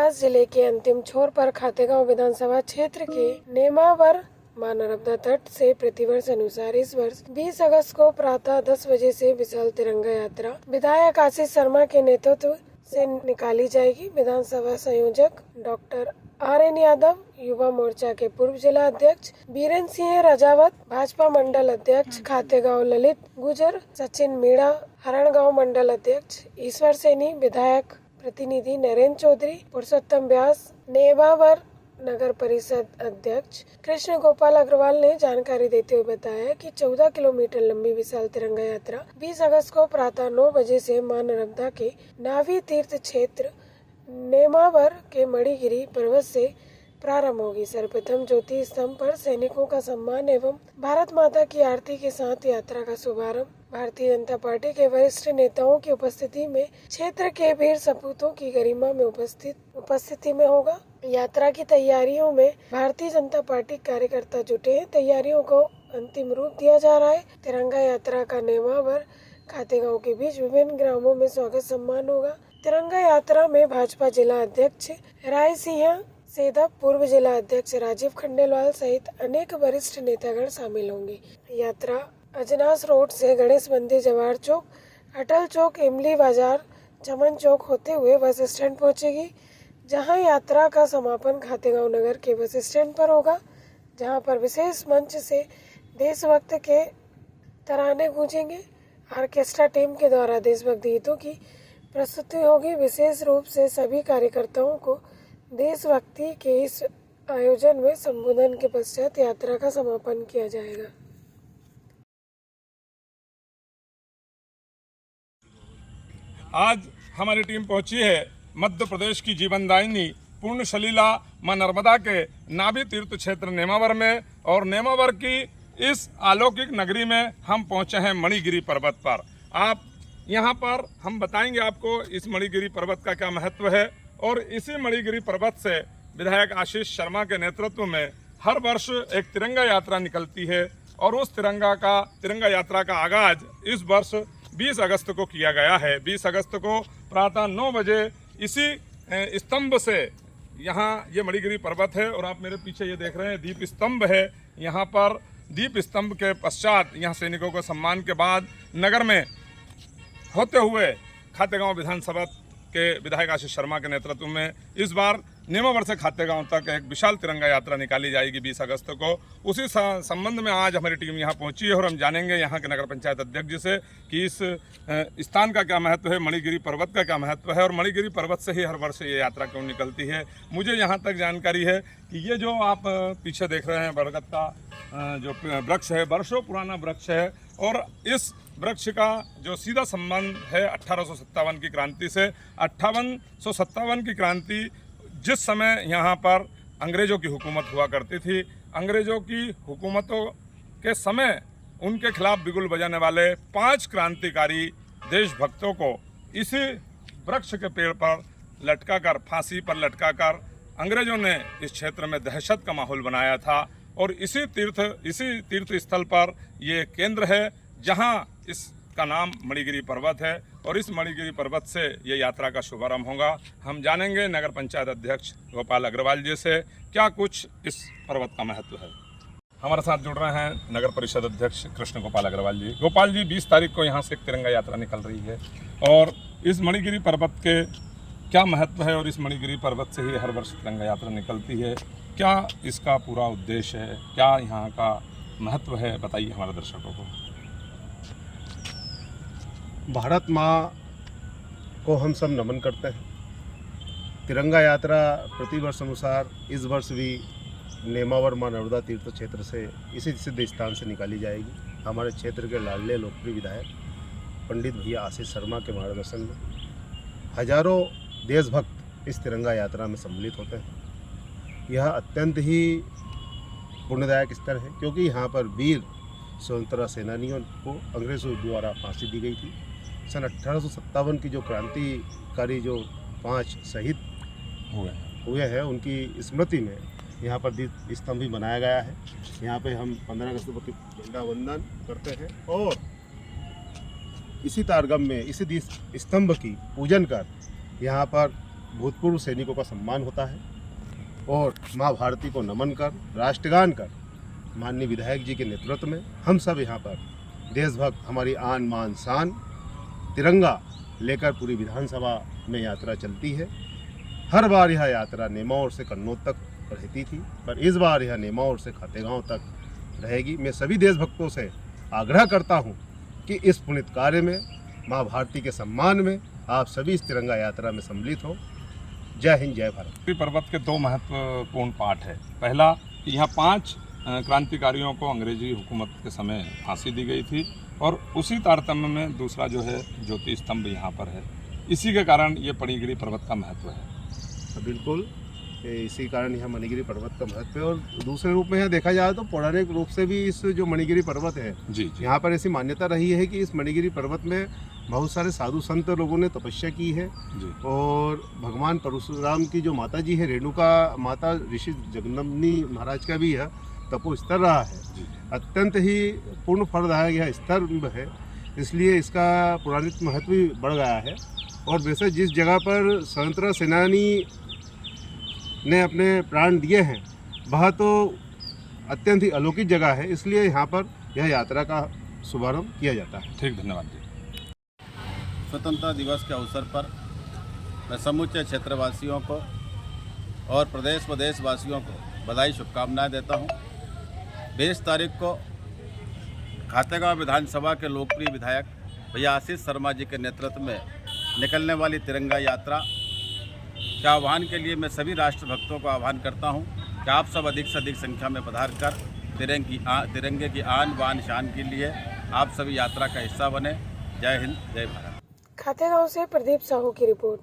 देवास जिले के अंतिम छोर पर खातेगांव विधानसभा क्षेत्र के नेमावर मां नर्मदा तट से प्रतिवर्ष अनुसार इस वर्ष 20 अगस्त को प्रातः 10 बजे से विशाल तिरंगा यात्रा विधायक आशीष शर्मा के नेतृत्व से निकाली जाएगी। विधानसभा संयोजक डॉक्टर RN यादव, युवा मोर्चा के पूर्व जिला अध्यक्ष बीरेन्द्र सिंह राजावत, भाजपा मंडल अध्यक्ष खातेगांव ललित गुजर, सचिन मीणा, हरणगांव मंडल अध्यक्ष ईश्वर सैनी, विधायक प्रतिनिधि नरेंद्र चौधरी, पुरुषोत्तम व्यास, नेमावर नगर परिषद अध्यक्ष कृष्ण गोपाल अग्रवाल ने जानकारी देते हुए बताया कि 14 किलोमीटर लंबी विशाल तिरंगा यात्रा 20 अगस्त को प्रातः 9 बजे से मां नर्मदा के नावी तीर्थ क्षेत्र नेमावर के मणिगिरी पर्वत से प्रारंभ होगी। सर्वप्रथम ज्योति स्तंभ पर सैनिकों का सम्मान एवं भारत माता की आरती के साथ यात्रा का शुभारंभ भारतीय जनता पार्टी के वरिष्ठ नेताओं की उपस्थिति में क्षेत्र के वीर सपूतों की गरिमा में उपस्थिति में होगा। यात्रा की तैयारियों में भारतीय जनता पार्टी कार्यकर्ता जुटे हैं। तैयारियों को अंतिम रूप दिया जा रहा है। तिरंगा यात्रा का नेमावर खातेगांव के बीच विभिन्न ग्रामों में स्वागत सम्मान होगा। तिरंगा यात्रा में भाजपा जिला अध्यक्ष राय सिंह सेदप, पूर्व जिला अध्यक्ष राजीव खंडेलवाल सहित अनेक वरिष्ठ नेतागण शामिल होंगे। यात्रा अजनास रोड से गणेश मंदिर, जवाहर चौक, अटल चौक, इमली बाजार, चमन चौक होते हुए बस स्टैंड पहुंचेगी, जहां यात्रा का समापन खातेगांव नगर के बस स्टैंड पर होगा, जहां पर विशेष मंच से देशभक्त के तराने गूंजेंगे। ऑर्केस्ट्रा टीम के द्वारा देशभक्ति गीतों की प्रस्तुति होगी। विशेष रूप से सभी कार्यकर्ताओं को देशभक्ति के इस आयोजन में संबोधन के पश्चात यात्रा का समापन किया जाएगा। आज हमारी टीम पहुंची है मध्य प्रदेश की जीवनदायिनी पूर्ण सलीला मां नर्मदा के नाभी तीर्थ क्षेत्र नेमावर में, और नेमावर की इस अलौकिक नगरी में हम पहुंचे हैं मणिगिरी पर्वत पर। आप यहाँ पर हम बताएंगे आपको इस मणिगिरी पर्वत का क्या महत्व है। और इसी मणिगिरी पर्वत से विधायक आशीष शर्मा के नेतृत्व में हर वर्ष एक तिरंगा यात्रा निकलती है, और उस तिरंगा यात्रा का आगाज इस वर्ष 20 अगस्त को किया गया है। 20 अगस्त को प्रातः 9 बजे इसी स्तंभ से, यहाँ ये मणिगिरी पर्वत है और आप मेरे पीछे ये देख रहे हैं दीप स्तंभ है। यहाँ पर दीप स्तंभ के पश्चात यहाँ सैनिकों को सम्मान के बाद नगर में होते हुए खातेगांव विधानसभा के विधायक आशीष शर्मा के नेतृत्व में इस बार नेमावर से खातेगांव तक एक विशाल तिरंगा यात्रा निकाली जाएगी 20 अगस्त को। उसी संबंध में आज हमारी टीम यहाँ पहुंची है और हम जानेंगे यहाँ के नगर पंचायत अध्यक्ष जी से कि इस स्थान का क्या महत्व है, मणिगिरी पर्वत का क्या महत्व है, और मणिगिरी पर्वत से ही हर वर्ष ये यात्रा क्यों निकलती है। मुझे यहाँ तक जानकारी है कि ये जो आप पीछे देख रहे हैं बरगद का जो वृक्ष है, वर्षों पुराना वृक्ष है, और इस वृक्ष का जो सीधा संबंध है 1857 की क्रांति से। 1857 की क्रांति जिस समय यहाँ पर अंग्रेज़ों की हुकूमत हुआ करती थी, अंग्रेज़ों की हुकूमतों के समय उनके खिलाफ बिगुल बजाने वाले 5 क्रांतिकारी देशभक्तों को इसी वृक्ष के पेड़ पर लटकाकर, फांसी पर लटकाकर अंग्रेज़ों ने इस क्षेत्र में दहशत का माहौल बनाया था। और इसी तीर्थ स्थल पर ये केंद्र है जहाँ इसका नाम मणिगिरी पर्वत है, और इस मणिगिरी पर्वत से ये यात्रा का शुभारंभ होगा। हम जानेंगे नगर पंचायत अध्यक्ष गोपाल अग्रवाल जी से क्या कुछ इस पर्वत का महत्व है। हमारे साथ जुड़ रहे हैं नगर परिषद अध्यक्ष कृष्ण गोपाल अग्रवाल जी। गोपाल जी, 20 तारीख को यहाँ से एक तिरंगा यात्रा निकल रही है, और इस मणिगिरी पर्वत के क्या महत्व है, और इस मणिगिरी पर्वत से ही हर वर्ष तिरंगा यात्रा निकलती है, क्या इसका पूरा उद्देश्य है, क्या यहाँ का महत्व है, बताइए हमारे दर्शकों को। भारत माँ को हम सब नमन करते हैं। तिरंगा यात्रा प्रतिवर्ष अनुसार इस वर्ष भी नेमावर मां नर्मदा तीर्थ क्षेत्र से इसी सिद्ध स्थान से निकाली जाएगी। हमारे क्षेत्र के लाडले लोकप्रिय विधायक पंडित भैया आशीष शर्मा के मार्गदर्शन में हजारों देशभक्त इस तिरंगा यात्रा में सम्मिलित होते हैं। यह अत्यंत ही पुण्यदायक स्तर है, क्योंकि यहाँ पर वीर स्वतंत्रता सेनानियों को अंग्रेज़ों द्वारा फांसी दी गई थी। सन 1857 की जो क्रांतिकारी जो 5 शहीद हुए हैं, उनकी स्मृति में यहाँ पर दीप स्तंभ भी बनाया गया है। यहाँ पे हम 15 अगस्त को झंडा वंदन करते हैं, और इसी तारगम में इसी दीप स्तंभ की पूजन कर यहाँ पर भूतपूर्व सैनिकों का सम्मान होता है और माँ भारती को नमन कर राष्ट्रगान कर माननीय विधायक जी के नेतृत्व में हम सब यहाँ पर देशभक्त हमारी आन मान शान तिरंगा लेकर पूरी विधानसभा में यात्रा चलती है। हर बार यह यात्रा नेमावर से कन्नौज तक रहती थी, पर इस बार यह नेमावर से खातेगांव तक रहेगी। मैं सभी देशभक्तों से आग्रह करता हूँ कि इस पुनित कार्य में माँ भारती के सम्मान में आप सभी इस तिरंगा यात्रा में सम्मिलित हो। जय हिंद, जय भारत। पर्वत के दो महत्वपूर्ण पाठ है। पहला कि यहाँ 5 क्रांतिकारियों को अंग्रेजी हुकूमत के समय फांसी दी गई थी और उसी तारतम्य में दूसरा जो है ज्योति स्तंभ यहाँ पर है। इसी के कारण ये मणिगिरी पर्वत का महत्व है। बिल्कुल, इसी कारण यह मणिगिरी पर्वत का महत्व है। और दूसरे रूप में यह देखा जाए तो पौराणिक रूप से भी इस जो मणिगिरी पर्वत है जी यहाँ पर ऐसी मान्यता रही है कि इस मणिगिरी पर्वत में बहुत सारे साधु संत लोगों ने तपस्या की है जी। और भगवान परशुराम की जो माता जी है रेणुका माता ऋषि जगदम्बनी महाराज का भी यह तपो स्तर रहा है। अत्यंत ही पूर्ण फलदायक यह स्तंभ है, इसलिए इसका पुराणिक महत्व भी बढ़ गया है। और वैसे जिस जगह पर स्वतंत्रता सेनानी ने अपने प्राण दिए हैं वह तो अत्यंत ही अलौकिक जगह है, इसलिए यहाँ पर यह यात्रा का शुभारंभ किया जाता है। ठीक, धन्यवाद जी। स्वतंत्रता दिवस के अवसर पर मैं समूचे क्षेत्रवासियों को और प्रदेश विदेश वासियों को बधाई शुभकामनाएं देता हूं। 20 तारीख को खातेगांव विधानसभा के लोकप्रिय विधायक भैया आशीष शर्मा जी के नेतृत्व में निकलने वाली तिरंगा यात्रा के आह्वान के लिए मैं सभी राष्ट्रभक्तों को आह्वान करता हूं कि आप सब अधिक से अधिक संख्या में पधार कर तिरंगे की आन बान शान के लिए आप सभी यात्रा का हिस्सा बने। जय हिंद, जय भारत। खातेगांव से प्रदीप साहू की रिपोर्ट।